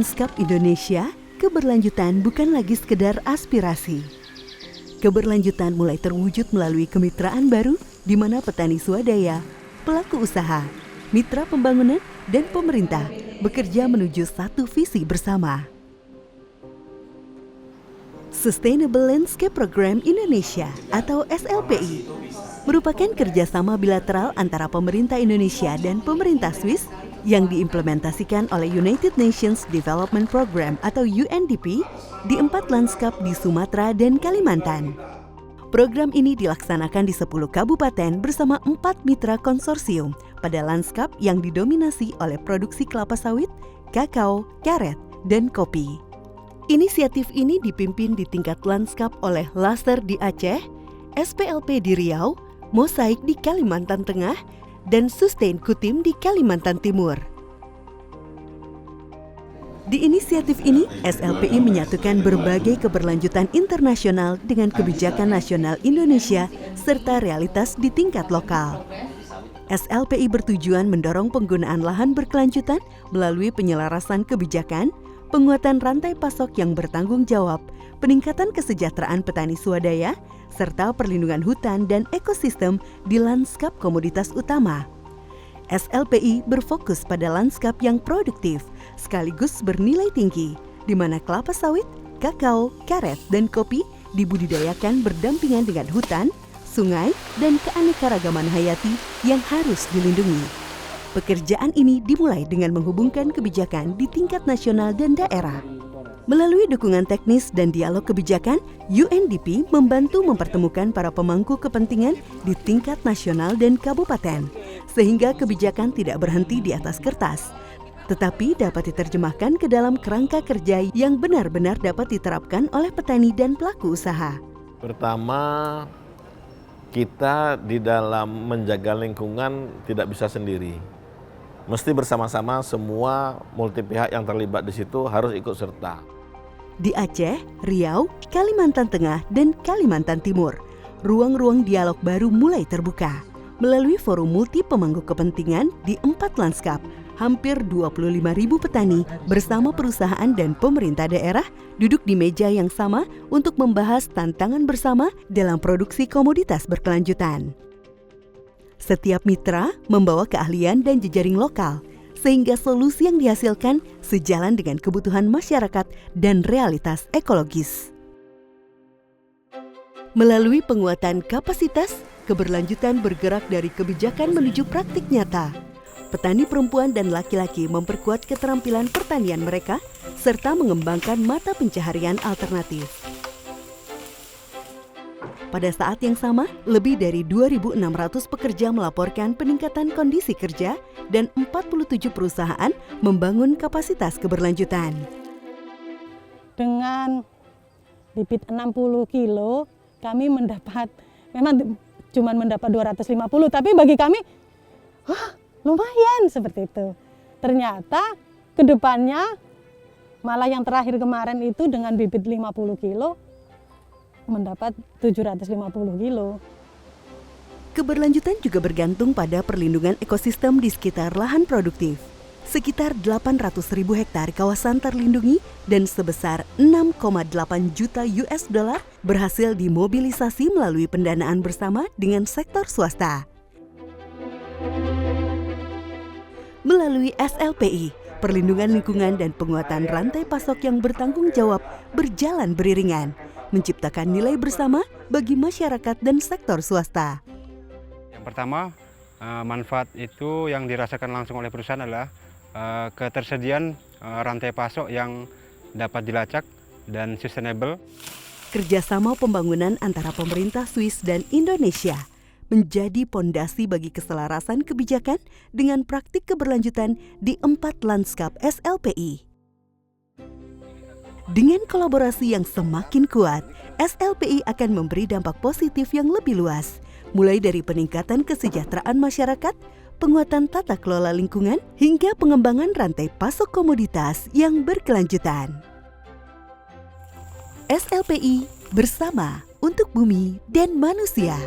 Lanskap Indonesia, keberlanjutan bukan lagi sekedar aspirasi. Keberlanjutan mulai terwujud melalui kemitraan baru di mana petani swadaya, pelaku usaha, mitra pembangunan, dan pemerintah bekerja menuju satu visi bersama. Sustainable Landscape Program Indonesia atau SLPI merupakan kerjasama bilateral antara pemerintah Indonesia dan pemerintah Swiss yang diimplementasikan oleh United Nations Development Program atau UNDP di 4 lanskap di Sumatera dan Kalimantan. Program ini dilaksanakan di 10 kabupaten bersama 4 mitra konsorsium pada lanskap yang didominasi oleh produksi kelapa sawit, kakao, karet, dan kopi. Inisiatif ini dipimpin di tingkat lanskap oleh Laser di Aceh, SPLP di Riau, Mosaik di Kalimantan Tengah, dan Sustain Kutim di Kalimantan Timur. Di inisiatif ini, SLPI menyatukan berbagai keberlanjutan internasional dengan kebijakan nasional Indonesia serta realitas di tingkat lokal. SLPI bertujuan mendorong penggunaan lahan berkelanjutan melalui penyelarasan kebijakan, penguatan rantai pasok yang bertanggung jawab, peningkatan kesejahteraan petani swadaya, serta perlindungan hutan dan ekosistem di lanskap komoditas utama. SLPI berfokus pada lanskap yang produktif sekaligus bernilai tinggi, di mana kelapa sawit, kakao, karet, dan kopi dibudidayakan berdampingan dengan hutan, sungai, dan keanekaragaman hayati yang harus dilindungi. Pekerjaan ini dimulai dengan menghubungkan kebijakan di tingkat nasional dan daerah. Melalui dukungan teknis dan dialog kebijakan, UNDP membantu mempertemukan para pemangku kepentingan di tingkat nasional dan kabupaten, sehingga kebijakan tidak berhenti di atas kertas, tetapi dapat diterjemahkan ke dalam kerangka kerja yang benar-benar dapat diterapkan oleh petani dan pelaku usaha. Pertama, kita di dalam menjaga lingkungan tidak bisa sendiri. Mesti bersama-sama semua multi pihak yang terlibat di situ harus ikut serta. Di Aceh, Riau, Kalimantan Tengah, dan Kalimantan Timur, ruang-ruang dialog baru mulai terbuka. Melalui forum multi pemangku kepentingan di 4 lanskap, hampir 25.000 petani bersama perusahaan dan pemerintah daerah duduk di meja yang sama untuk membahas tantangan bersama dalam produksi komoditas berkelanjutan. Setiap mitra membawa keahlian dan jejaring lokal, sehingga solusi yang dihasilkan sejalan dengan kebutuhan masyarakat dan realitas ekologis. Melalui penguatan kapasitas, keberlanjutan bergerak dari kebijakan menuju praktik nyata. Petani perempuan dan laki-laki memperkuat keterampilan pertanian mereka, serta mengembangkan mata pencaharian alternatif. Pada saat yang sama, lebih dari 2.600 pekerja melaporkan peningkatan kondisi kerja dan 47 perusahaan membangun kapasitas keberlanjutan. Dengan bibit 60 kilo, kami memang cuma mendapat 250, tapi bagi kami, wah lumayan seperti itu. Ternyata ke depannya, malah yang terakhir kemarin itu dengan bibit 50 kilo, mendapat 750 kilo. Keberlanjutan juga bergantung pada perlindungan ekosistem di sekitar lahan produktif. Sekitar 800.000 hektar kawasan terlindungi dan sebesar 6,8 juta US dollar berhasil dimobilisasi melalui pendanaan bersama dengan sektor swasta. Melalui SLPI, perlindungan lingkungan dan penguatan rantai pasok yang bertanggung jawab berjalan beriringan, menciptakan nilai bersama bagi masyarakat dan sektor swasta. Yang pertama, manfaat itu yang dirasakan langsung oleh perusahaan adalah ketersediaan rantai pasok yang dapat dilacak dan sustainable. Kerjasama pembangunan antara pemerintah Swiss dan Indonesia menjadi pondasi bagi keselarasan kebijakan dengan praktik keberlanjutan di 4 lanskap SLPI. Dengan kolaborasi yang semakin kuat, SLPI akan memberi dampak positif yang lebih luas, mulai dari peningkatan kesejahteraan masyarakat, penguatan tata kelola lingkungan, hingga pengembangan rantai pasok komoditas yang berkelanjutan. SLPI bersama untuk bumi dan manusia.